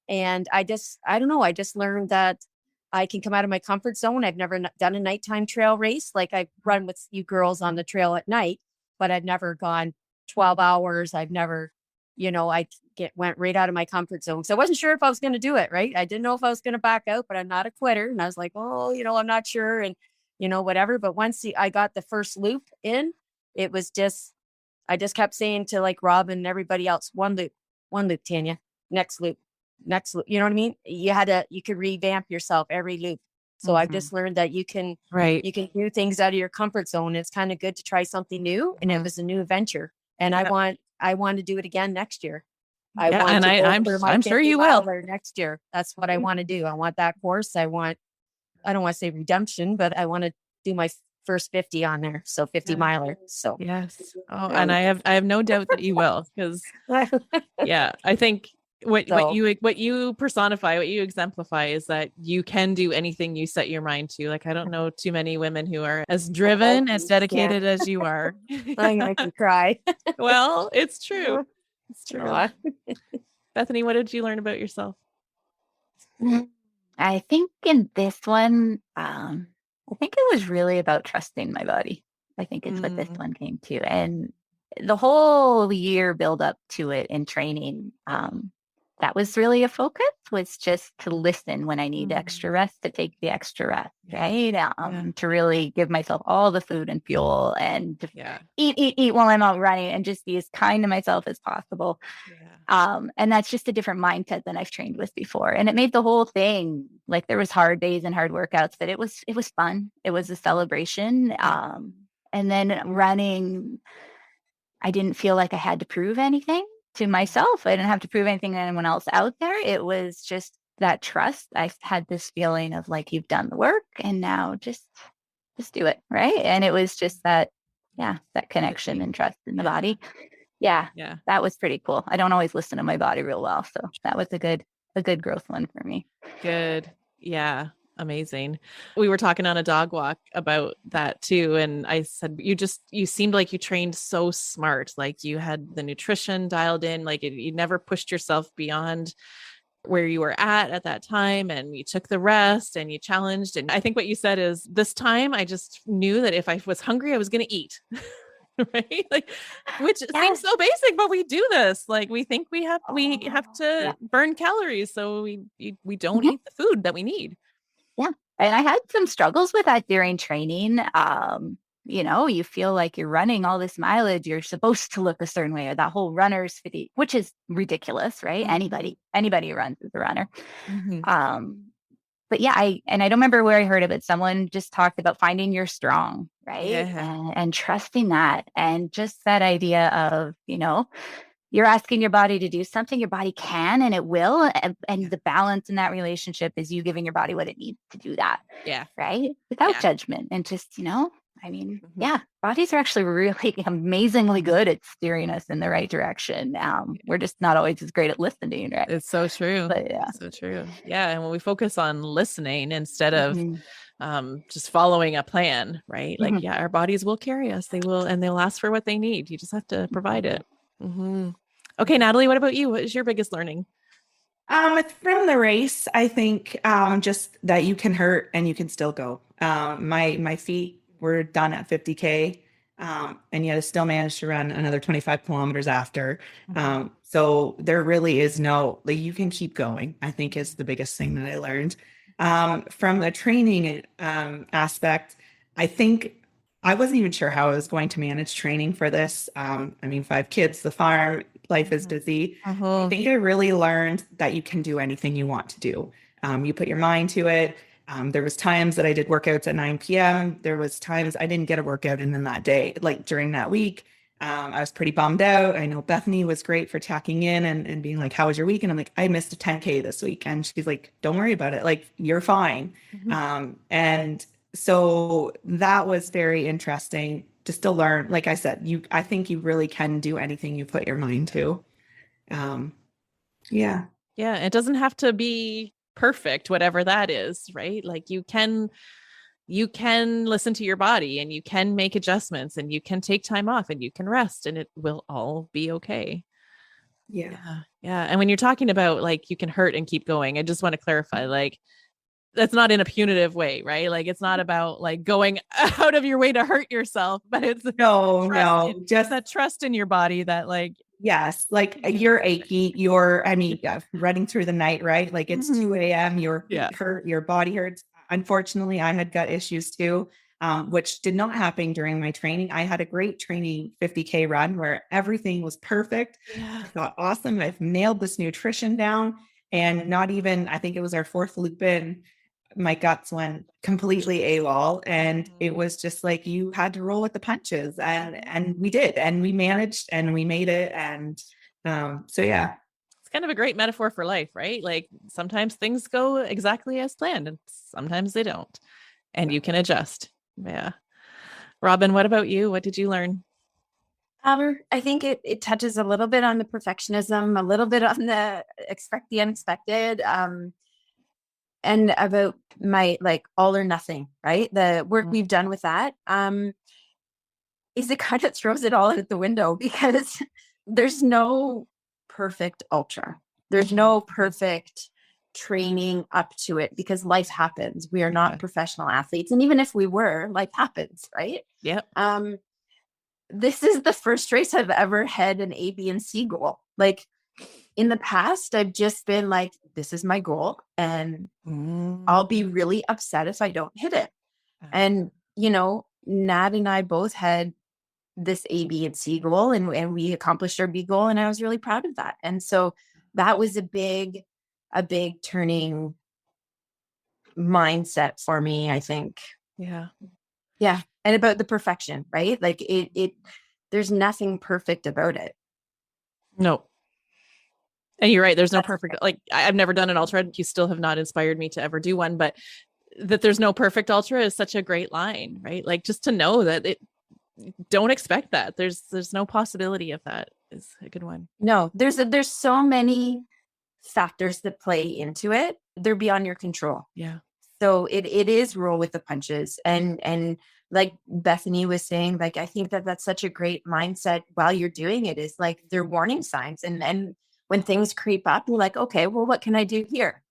And I don't know. I just learned that I can come out of my comfort zone. I've never done a nighttime trail race. Like I've run with you girls on the trail at night, but I've never gone 12 hours. I've never, I went right out of my comfort zone. So I wasn't sure if I was going to do it. Right. I didn't know if I was going to back out, but I'm not a quitter. And I was like, oh, I'm not sure. And, whatever. But once I got the first loop in, it was I just kept saying to like Rob and everybody else, one loop, Tanya, next loop. You know what I mean? You could revamp yourself every loop. So I've just learned that you can do things out of your comfort zone. It's kind of good to try something new. And it was a new adventure. And I want to do it again next year. I want to go for my I'm sure you will next year. That's what I want to do. I want that course. I don't want to say redemption, but I want to do my first 50 on there. So 50 miler. So yes. Oh, and I have no doubt that you will, because yeah, I think what you personify, what you exemplify is that you can do anything you set your mind to. Like, I don't know too many women who are as driven, as dedicated as you are. I can cry. Well, it's true. It's true. Bethany, what did you learn about yourself? I think in this one, I think it was really about trusting my body. I think it's what this one came to. And the whole year build up to it in training, that was really a focus, was just to listen when I need extra rest, to take the extra rest, right? To really give myself all the food and fuel, and to eat while I'm out running, and just be as kind to myself as possible. And that's just a different mindset than I've trained with before. And it made the whole thing, like, there was hard days and hard workouts, but it was fun. It was a celebration. And then running, I didn't feel like I had to prove anything to myself. I didn't have to prove anything to anyone else out there. It was just that trust. I had this feeling of like, you've done the work and now just do it. Right. And it was just that connection and trust in the body. Yeah. That was pretty cool. I don't always listen to my body real well. So that was a good growth one for me. Good. Yeah. Amazing. We were talking on a dog walk about that too. And I said, you seemed like you trained so smart. Like, you had the nutrition dialed in, like you never pushed yourself beyond where you were at that time. And you took the rest and you challenged. And I think what you said is, this time I just knew that if I was hungry, I was going to eat. Right? Like, which seems so basic, but we do this. Like, we think we have to burn calories, so we don't eat the food that we need. Yeah. And I had some struggles with that during training. You feel like you're running all this mileage, you're supposed to look a certain way, or that whole runner's fatigue, which is ridiculous, right? Anybody who runs is a runner. But yeah, I don't remember where I heard of it. Someone just talked about finding your strong, right? And trusting that, and just that idea of, you're asking your body to do something, your body can, and it will. And the balance in that relationship is you giving your body what it needs to do that. Yeah. Right. Without judgment, and just, bodies are actually really amazingly good at steering us in the right direction. We're just not always as great at listening, right? It's so true. But so true. Yeah. And when we focus on listening instead of just following a plan, right? Like, our bodies will carry us. They will, and they'll ask for what they need. You just have to provide it. Okay, Natalie, what about you? What is your biggest learning? From the race, I think just that you can hurt and you can still go. My feet were done at 50K, and yet I still managed to run another 25 kilometers after. So there really is you can keep going, I think, is the biggest thing that I learned. From the training aspect, I think I wasn't even sure how I was going to manage training for this. 5 kids, the farm, life is busy. I think I really learned that you can do anything you want to do. You put your mind to it. There was times that I did workouts at 9 p.m. There was times I didn't get a workout in that day, like during that week. I was pretty bummed out. I know Bethany was great for tacking in and being like, how was your week? And I'm like, I missed a 10K this week. And she's like, don't worry about it. Like, you're fine. And so that was very interesting to still learn. Like I said, I think you really can do anything you put your mind to. Yeah. It doesn't have to be perfect, whatever that is, right? Like, you can you can listen to your body and you can make adjustments and you can take time off and you can rest and it will all be okay. Yeah. Yeah. And when you're talking about like you can hurt and keep going, I just want to clarify, like, that's not in a punitive way, right? Like it's not about like going out of your way to hurt yourself, but it's just that trust in your body that like, yes, like you're achy, running through the night, right? Like it's 2 a.m., your feet hurt, your body hurts. Unfortunately, I had gut issues too, which did not happen during my training. I had a great training 50K run where everything was perfect. I thought, awesome, I've nailed this nutrition down. And not even, I think it was our fourth loop in, my guts went completely AWOL. And it was just like, you had to roll with the punches, and we did, and we managed and we made it. And so, yeah. It's kind of a great metaphor for life, right? Like sometimes things go exactly as planned and sometimes they don't, and you can adjust. Yeah. Robin, what about you? What did you learn? I think it touches a little bit on the perfectionism, a little bit on the expect the unexpected, and about my like all or nothing, right? The work we've done with that, is it kind of throws it all out the window because there's no perfect ultra. There's no perfect training up to it because life happens. We are not professional athletes. And even if we were, life happens, right? Yep. This is the first race I've ever had an A, B, and C goal. Like in the past, I've just been like, this is my goal. And I'll be really upset if I don't hit it. And, you know, Nat and I both had this A, B, and C goal, and we accomplished our B goal. And I was really proud of that. And so that was a big turning mindset for me, I think. Yeah. Yeah. And about the perfection, right? Like there's nothing perfect about it. No. And you're right. There's no perfect, like I've never done an ultra. You still have not inspired me to ever do one, but that there's no perfect ultra is such a great line, right? Like just to know that don't expect that. There's no possibility of that is a good one. No, there's so many factors that play into it. They're beyond your control. Yeah. So it is roll with the punches. And like Bethany was saying, like, I think that's such a great mindset while you're doing it, is like, they're warning signs. And when things creep up, you're like, okay, well, what can I do here?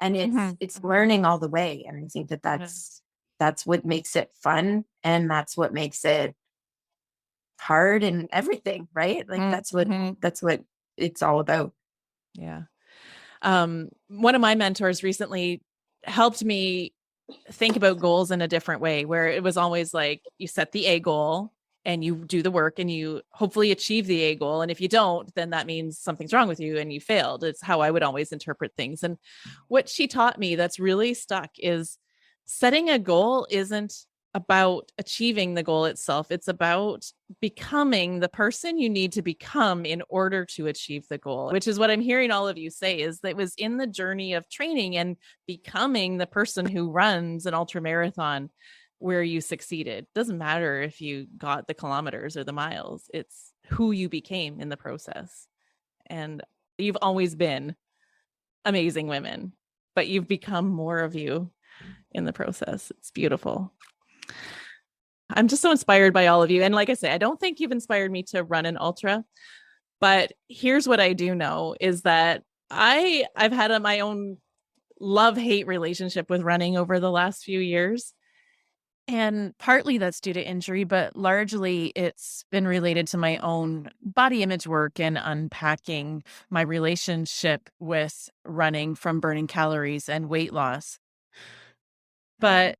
And it's learning all the way. And I think that's what makes it fun. And that's what makes it hard and everything, right? Like that's what it's all about. Yeah. One of my mentors recently helped me think about goals in a different way, where it was always like you set the A goal and you do the work and you hopefully achieve the A goal. And if you don't, then that means something's wrong with you and you failed. It's how I would always interpret things. And what she taught me that's really stuck is setting a goal isn't about achieving the goal itself. It's about becoming the person you need to become in order to achieve the goal, which is what I'm hearing all of you say, is that it was in the journey of training and becoming the person who runs an ultra marathon where you succeeded. Doesn't matter if you got the kilometers or the miles. It's who you became in the process. And you've always been amazing women, but you've become more of you in the process. It's beautiful. I'm just so inspired by all of you. And like I say, I don't think you've inspired me to run an ultra, but here's what I do know is that I've had my own love-hate relationship with running over the last few years. And partly that's due to injury, but largely it's been related to my own body image work and unpacking my relationship with running from burning calories and weight loss. But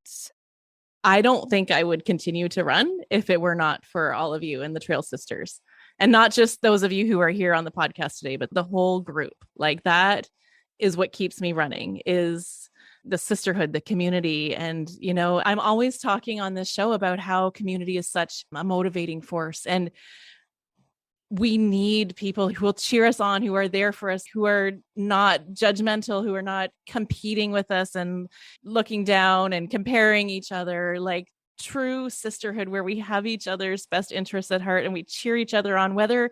I don't think I would continue to run if it were not for all of you and the Trail Sisters. And not just those of you who are here on the podcast today, but the whole group. Like that is what keeps me running, is the sisterhood, the community. And, you know, I'm always talking on this show about how community is such a motivating force. And we need people who will cheer us on, who are there for us, who are not judgmental, who are not competing with us and looking down and comparing each other. Like true sisterhood where we have each other's best interests at heart and we cheer each other on, whether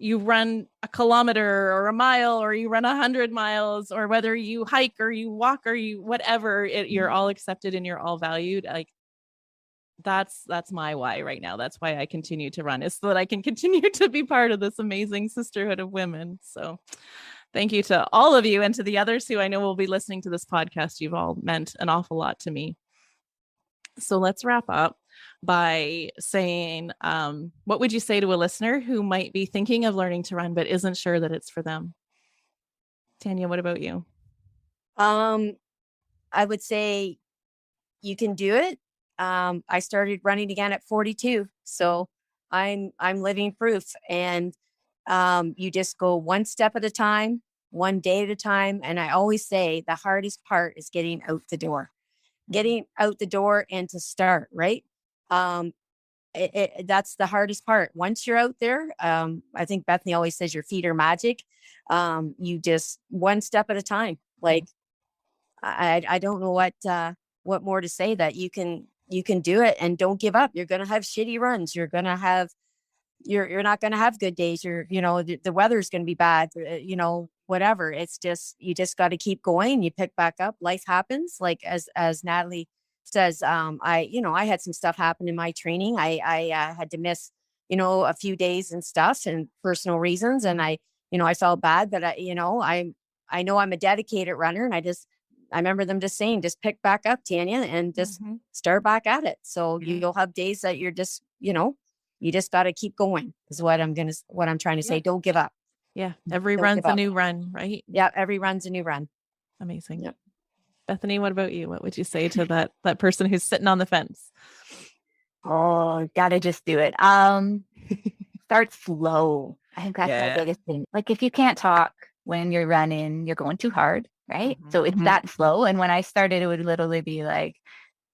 you run a kilometer or a mile, or you run 100 miles, or whether you hike or you walk or you whatever, you're all accepted and you're all valued. Like that's my why right now. That's why I continue to run, is so that I can continue to be part of this amazing sisterhood of women. So thank you to all of you, and to the others who I know will be listening to this podcast. You've all meant an awful lot to me. So let's wrap up by saying, what would you say to a listener who might be thinking of learning to run but isn't sure that it's for them? Tanya, what about you? I would say you can do it. I started running again at 42, so I'm living proof. And you just go one step at a time, one day at a time. And I always say the hardest part is getting out the door, and to start, right? That's the hardest part. Once you're out there, I think Bethany always says your feet are magic. You just one step at a time. Like I don't know what more to say, that you can do it, and don't give up. You're going to have shitty runs. You're going to have, you're not going to have good days. The weather's going to be bad, whatever. It's just, you just got to keep going. You pick back up. Life happens. Like as Natalie says, I had some stuff happen in my training. I had to miss, a few days and stuff, and personal reasons. And I felt bad, but I know I'm a dedicated runner, and I remember them just saying, just pick back up, Tanya, and just start back at it. So you'll have days that you're just, you just got to keep going, is what I'm trying to say. Don't give up. Yeah. Every run's a new run, right? Yeah. Every run's a new run. Amazing. Yep. Bethany, what about you? What would you say to that person who's sitting on the fence? Oh, gotta just do it. Start slow. I think that's my biggest thing. Like, if you can't talk when you're running, you're going too hard, right? So it's that slow. And when I started, it would literally be like,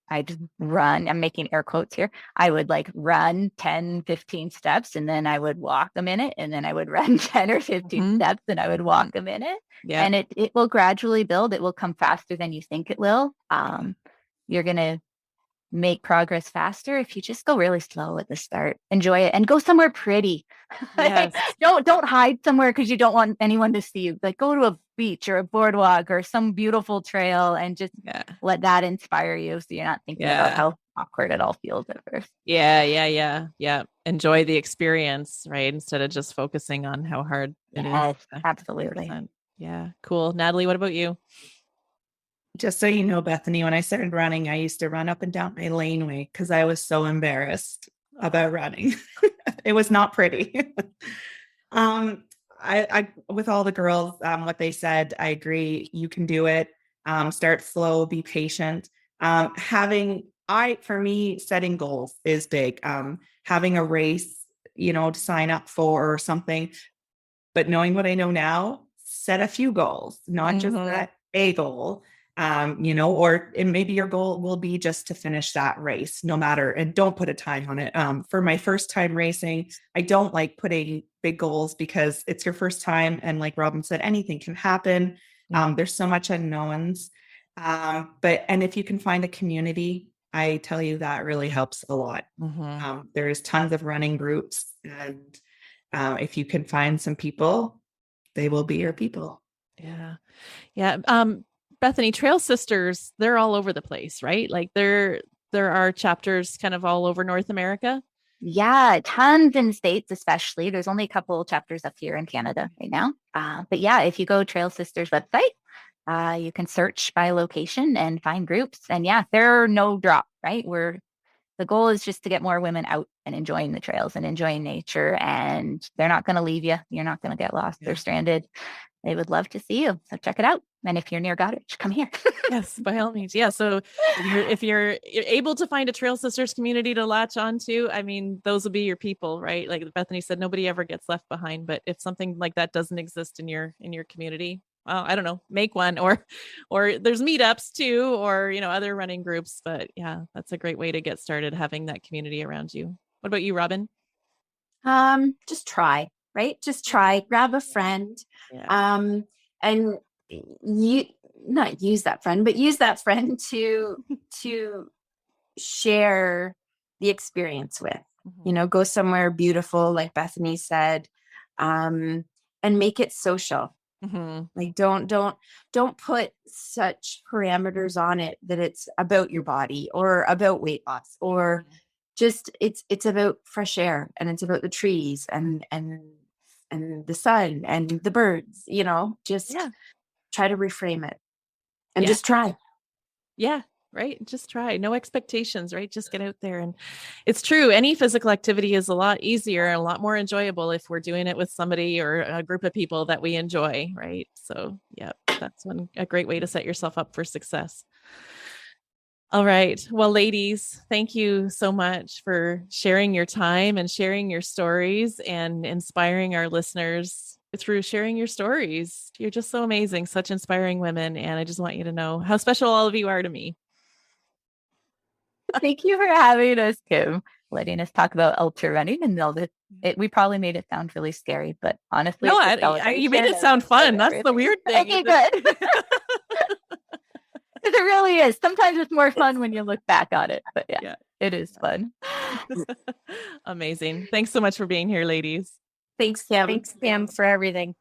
I'd run, I'm making air quotes here. I would like run 10, 15 steps, and then I would walk a minute, and then I would run 10 or 15 steps, and I would walk a minute. Yeah. And it will gradually build. It will come faster than you think it will. You're going to make progress faster if you just go really slow at the start. Enjoy it, and go somewhere pretty. Yes. don't hide somewhere because you don't want anyone to see you. Like, go to a beach or a boardwalk or some beautiful trail, and just let that inspire you, so you're not thinking about how awkward it all feels at first. Yeah. Enjoy the experience, right? Instead of just focusing on how hard it is. Absolutely. Yeah, cool. Natalie, what about you? Just so you know, Bethany, when I started running, I used to run up and down my laneway because I was so embarrassed about running. It was not pretty. I with all the girls, what they said, I agree. You can do it. Start slow, be patient. For me, setting goals is big. Having a race, to sign up for or something, but knowing what I know now, set a few goals, not just that a goal. Or maybe your goal will be just to finish that race, no matter, and don't put a time on it. For my first time racing, I don't like putting big goals because it's your first time. And like Robin said, anything can happen. There's so much unknowns. And if you can find a community, I tell you that really helps a lot. There's tons of running groups, and if you can find some people, they will be your people. Yeah. Bethany, Trail Sisters, they're all over the place, right? Like there are chapters kind of all over North America. Yeah, tons in states, especially. There's only a couple chapters up here in Canada right now. But yeah, if you go Trail Sisters website, you can search by location and find groups. And yeah, there are no drop, right? The goal is just to get more women out and enjoying the trails and enjoying nature. And they're not going to leave you. You're not going to get lost or stranded. They would love to see you. So check it out. And if you're near Goderich, come here. Yes, by all means. Yeah. So if you're able to find a Trail Sisters community to latch onto, I mean, those will be your people, right? Like Bethany said, nobody ever gets left behind. But if something like that doesn't exist in your community, well, I don't know, make one, or there's meetups too, or, other running groups. But yeah, that's a great way to get started, having that community around you. What about you, Robin? Just try, right? Just try, grab a friend, and you not use that friend, but use that friend to share the experience with. Go somewhere beautiful, like Bethany said. and make it social. Mm-hmm. Like don't put such parameters on it that it's about your body or about weight loss, or just it's about fresh air, and it's about the trees and the sun and the birds, just try to reframe it and just try. Yeah. Right. Just try. No expectations, right? Just get out there. And it's true. Any physical activity is a lot easier and a lot more enjoyable if we're doing it with somebody or a group of people that we enjoy. Right. So yeah, that's a great way to set yourself up for success. All right. Well, ladies, thank you so much for sharing your time and sharing your stories and inspiring our listeners through sharing your stories. You're just so amazing, such inspiring women. And I just want you to know how special all of you are to me. Thank you for having us, Kim. Letting us talk about ultra running and all this. We probably made it sound really scary, but honestly, No, it's you made it sound fun. That's the weird thing. Okay, good. It really is. Sometimes it's more fun when you look back on it, but yeah. It is fun. Amazing. Thanks so much for being here, ladies. Thanks, Kim. Thanks, Kim, for everything.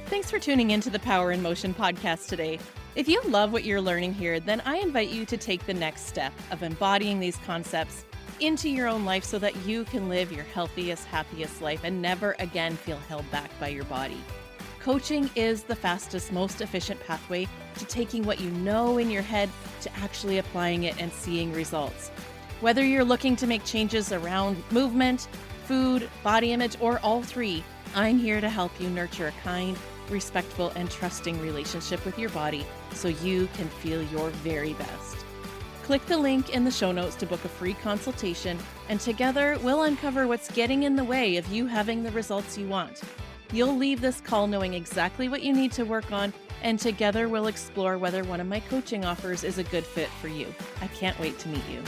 Thanks for tuning into the Power in Motion podcast today. If you love what you're learning here, then I invite you to take the next step of embodying these concepts into your own life so that you can live your healthiest, happiest life and never again feel held back by your body. Coaching is the fastest, most efficient pathway to taking what you know in your head to actually applying it and seeing results. Whether you're looking to make changes around movement, food, body image, or all three, I'm here to help you nurture a kind, respectful, and trusting relationship with your body so you can feel your very best. Click the link in the show notes to book a free consultation, and together we'll uncover what's getting in the way of you having the results you want. You'll leave this call knowing exactly what you need to work on, and together we'll explore whether one of my coaching offers is a good fit for you. I can't wait to meet you.